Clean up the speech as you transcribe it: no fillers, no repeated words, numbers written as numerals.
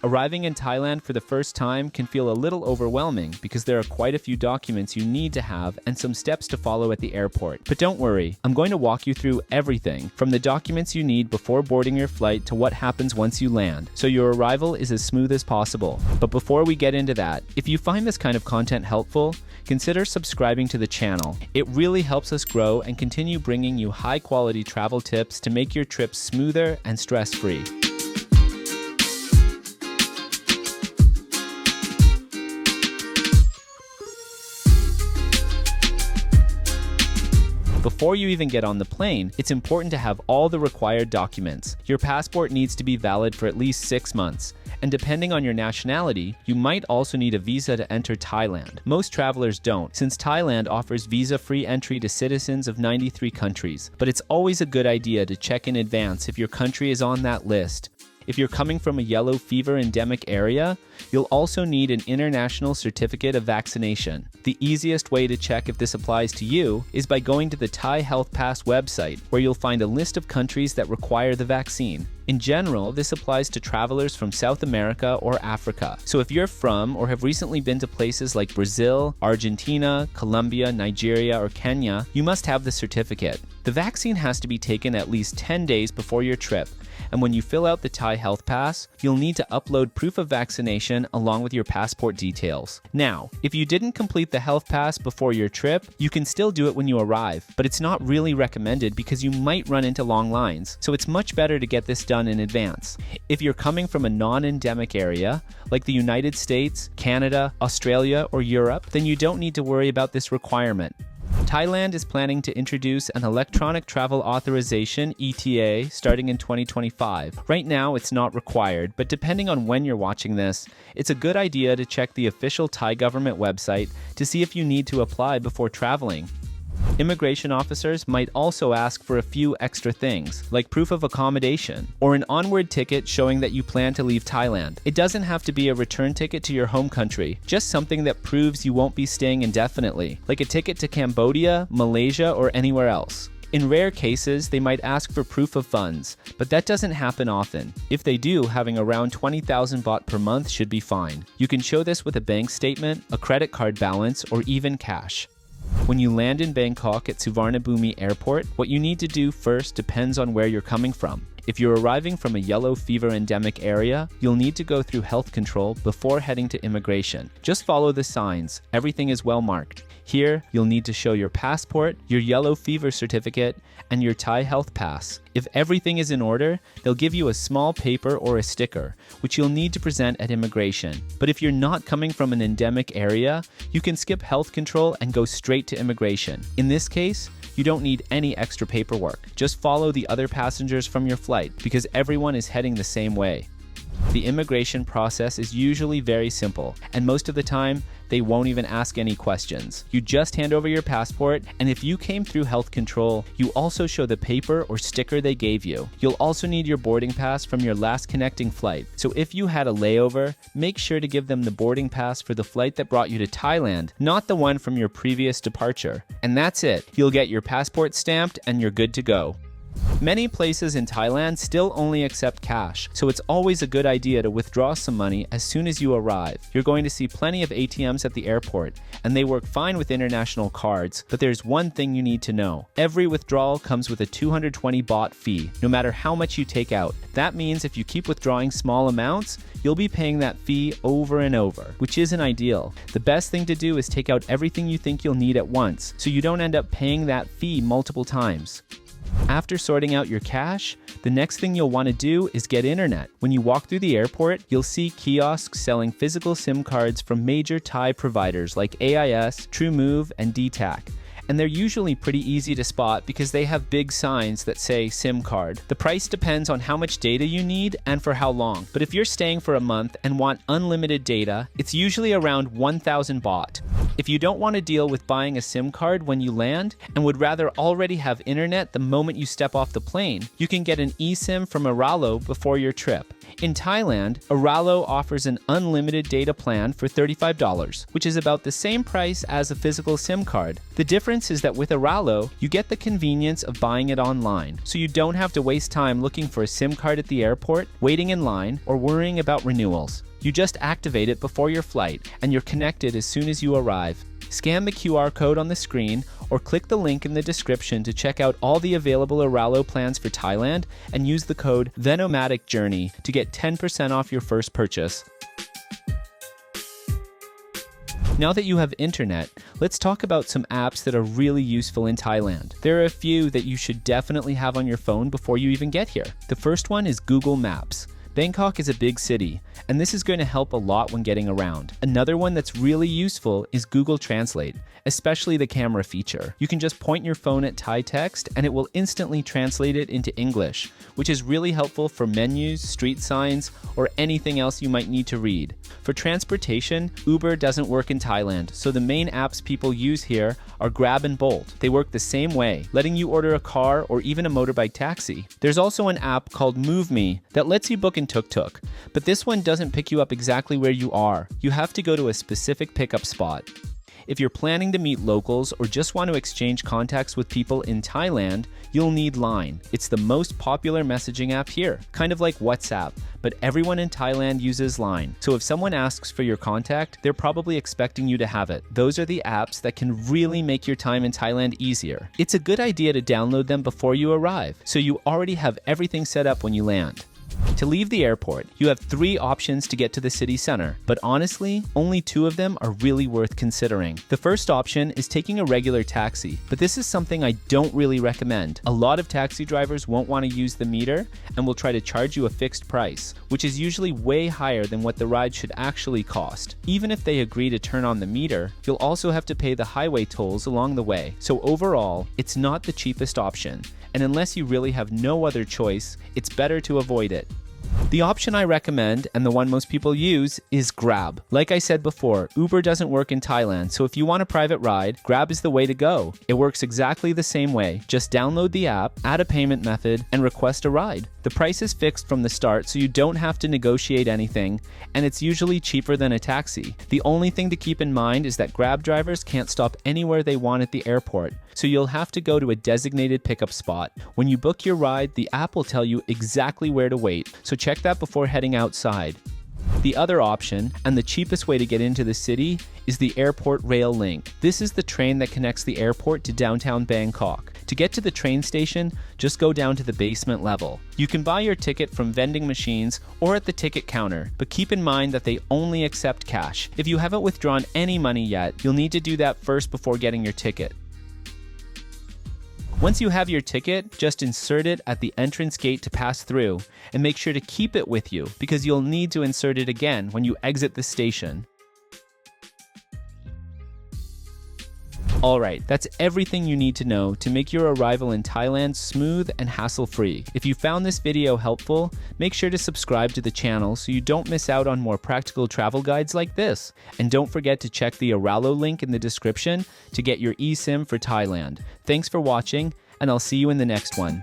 Arriving in Thailand for the first time can feel a little overwhelming because there are quite a few documents you need to have and some steps to follow at the airport. But don't worry, I'm going to walk you through everything, from the documents you need before boarding your flight to what happens once you land, so your arrival is as smooth as possible. But before we get into that, if you find this kind of content helpful, consider subscribing to the channel. It really helps us grow and continue bringing you high-quality travel tips to make your trips smoother and stress-free. Before you even get on the plane, it's important to have all the required documents. Your passport needs to be valid for at least 6 months. And depending on your nationality, you might also need a visa to enter Thailand. Most travelers don't, since Thailand offers visa-free entry to citizens of 93 countries. But it's always a good idea to check in advance if your country is on that list. If you're coming from a yellow fever endemic area, you'll also need an international certificate of vaccination. The easiest way to check if this applies to you is by going to the Thai Health Pass website, where you'll find a list of countries that require the vaccine. In general, this applies to travelers from South America or Africa. So if you're from or have recently been to places like Brazil, Argentina, Colombia, Nigeria, or Kenya, you must have the certificate. The vaccine has to be taken at least 10 days before your trip. And when you fill out the Thai Health Pass, you'll need to upload proof of vaccination along with your passport details. Now, if you didn't complete the Health Pass before your trip, you can still do it when you arrive, but it's not really recommended because you might run into long lines, so it's much better to get this done in advance. If you're coming from a non-endemic area, like the United States, Canada, Australia, or Europe, then you don't need to worry about this requirement. Thailand is planning to introduce an electronic travel authorization (ETA) starting in 2025. Right now, it's not required, but depending on when you're watching this, it's a good idea to check the official Thai government website to see if you need to apply before traveling. Immigration officers might also ask for a few extra things, like proof of accommodation, or an onward ticket showing that you plan to leave Thailand. It doesn't have to be a return ticket to your home country, just something that proves you won't be staying indefinitely, like a ticket to Cambodia, Malaysia, or anywhere else. In rare cases, they might ask for proof of funds, but that doesn't happen often. If they do, having around 20,000 baht per month should be fine. You can show this with a bank statement, a credit card balance, or even cash. When you land in Bangkok at Suvarnabhumi Airport, what you need to do first depends on where you're coming from. If you're arriving from a yellow fever endemic area, you'll need to go through health control before heading to immigration. Just follow the signs. Everything is well marked. Here, you'll need to show your passport, your yellow fever certificate, and your Thai Health Pass. If everything is in order, they'll give you a small paper or a sticker, which you'll need to present at immigration. But if you're not coming from an endemic area, you can skip health control and go straight to immigration. In this case, you don't need any extra paperwork. Just follow the other passengers from your flight because everyone is heading the same way. The immigration process is usually very simple, and most of the time, they won't even ask any questions. You just hand over your passport, and if you came through health control, you also show the paper or sticker they gave you. You'll also need your boarding pass from your last connecting flight. So if you had a layover, make sure to give them the boarding pass for the flight that brought you to Thailand, not the one from your previous departure. And that's it. You'll get your passport stamped, and you're good to go. Many places in Thailand still only accept cash, so it's always a good idea to withdraw some money as soon as you arrive. You're going to see plenty of ATMs at the airport, and they work fine with international cards, but there's one thing you need to know. Every withdrawal comes with a 220 baht fee, no matter how much you take out. That means if you keep withdrawing small amounts, you'll be paying that fee over and over, which isn't ideal. The best thing to do is take out everything you think you'll need at once, so you don't end up paying that fee multiple times. After sorting out your cash, the next thing you'll want to do is get internet. When you walk through the airport, you'll see kiosks selling physical SIM cards from major Thai providers like AIS, TrueMove, and DTAC. And they're usually pretty easy to spot because they have big signs that say SIM card. The price depends on how much data you need and for how long. But if you're staying for a month and want unlimited data, it's usually around 1,000 baht. If you don't want to deal with buying a SIM card when you land and would rather already have internet the moment you step off the plane, you can get an eSIM from Iralo before your trip. In Thailand, Auralo offers an unlimited data plan for $35, which is about the same price as a physical SIM card. The difference is that with Auralo, you get the convenience of buying it online, so you don't have to waste time looking for a SIM card at the airport, waiting in line, or worrying about renewals. You just activate it before your flight, and you're connected as soon as you arrive. Scan the QR code on the screen or click the link in the description to check out all the available Auralo plans for Thailand and use the code THENOMADICJOURNEY to get 10% off your first purchase. Now that you have internet, let's talk about some apps that are really useful in Thailand. There are a few that you should definitely have on your phone before you even get here. The first one is Google Maps. Bangkok is a big city, and this is going to help a lot when getting around. Another one that's really useful is Google Translate, especially the camera feature. You can just point your phone at Thai text and it will instantly translate it into English, which is really helpful for menus, street signs, or anything else you might need to read. For transportation, Uber doesn't work in Thailand, so the main apps people use here are Grab and Bolt. They work the same way, letting you order a car or even a motorbike taxi. There's also an app called MoveMe that lets you book in tuk-tuk, but this one doesn't pick you up exactly where you are. You have to go to a specific pickup spot. If you're planning to meet locals or just want to exchange contacts with people in Thailand, you'll need Line. It's the most popular messaging app here, kind of like WhatsApp, but everyone in Thailand uses Line. So if someone asks for your contact, they're probably expecting you to have it. Those are the apps that can really make your time in Thailand easier. It's a good idea to download them before you arrive, so you already have everything set up when you land. To leave the airport, you have 3 options to get to the city center, but honestly, only 2 of them are really worth considering. The first option is taking a regular taxi, but this is something I don't really recommend. A lot of taxi drivers won't want to use the meter and will try to charge you a fixed price, which is usually way higher than what the ride should actually cost. Even if they agree to turn on the meter, you'll also have to pay the highway tolls along the way. So overall, it's not the cheapest option, and unless you really have no other choice, it's better to avoid it. The option I recommend, and the one most people use, is Grab. Like I said before, Uber doesn't work in Thailand, so if you want a private ride, Grab is the way to go. It works exactly the same way. Just download the app, add a payment method, and request a ride. The price is fixed from the start, so you don't have to negotiate anything, and it's usually cheaper than a taxi. The only thing to keep in mind is that Grab drivers can't stop anywhere they want at the airport, so you'll have to go to a designated pickup spot. When you book your ride, the app will tell you exactly where to wait, so check that before heading outside. The other option, and the cheapest way to get into the city, is the Airport Rail Link. This is the train that connects the airport to downtown Bangkok. To get to the train station, just go down to the basement level. You can buy your ticket from vending machines or at the ticket counter, but keep in mind that they only accept cash. If you haven't withdrawn any money yet, you'll need to do that first before getting your ticket. Once you have your ticket, just insert it at the entrance gate to pass through, and make sure to keep it with you because you'll need to insert it again when you exit the station. Alright, that's everything you need to know to make your arrival in Thailand smooth and hassle-free. If you found this video helpful, make sure to subscribe to the channel so you don't miss out on more practical travel guides like this. And don't forget to check the Auralo link in the description to get your eSIM for Thailand. Thanks for watching, and I'll see you in the next one.